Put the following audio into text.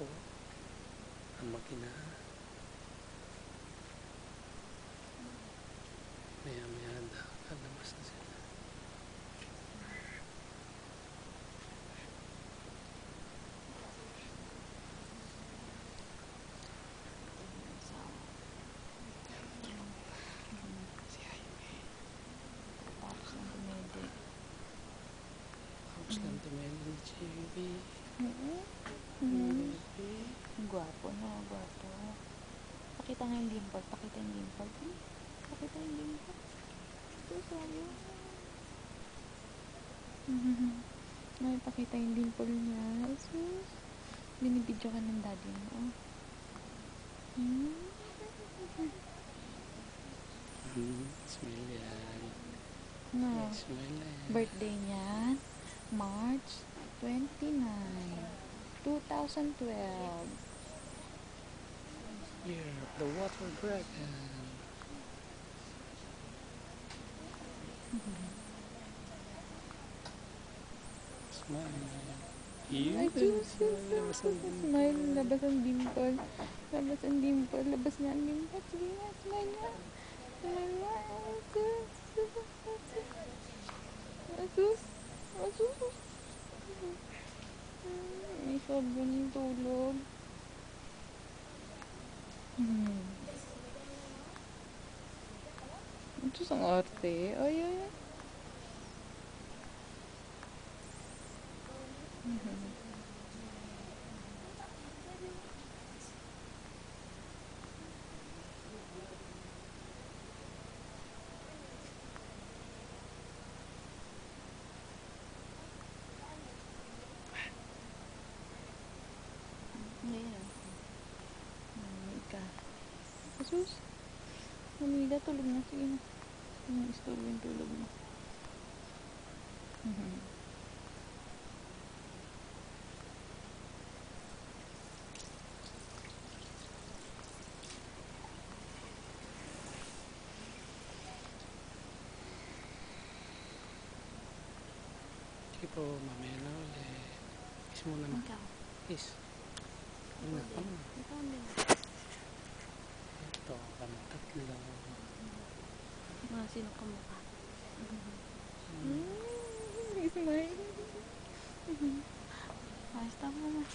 po ang makina. Maya maya lalabas na sila. Tapos lang tumili ni JB. Gwapo na, gwapo. Pakita nga yung dimple, pakita yung dimple. Pakita yung dimple. Ito sabi. Ay, pakita yung dimple niya. Sus. Binibidyo ka ng daddy mo. Smile yan. No. Smile yan. Birthday niya, March 29, 2012. Year of the water dragon. Smile. Ay, smile. Labas ang dimple. Labas ang dimple. Labas niya ang dimple. Sige nga, smile nga. Smile nga. Asus. Asus. May sobrang tulog. Asus ang arte. Ay, ay, ay. Ayan. Mamika. Asus. Mamika, tulog na. Sige na. Istorbo yung tulog mo. Sige po, mamaya na ulit. Kiss muna ma. Ikaw. Kiss. Ano na? Ikaw din. Ito, kami tatlo. Sino ka mukha? Smile. Ayos, tama na.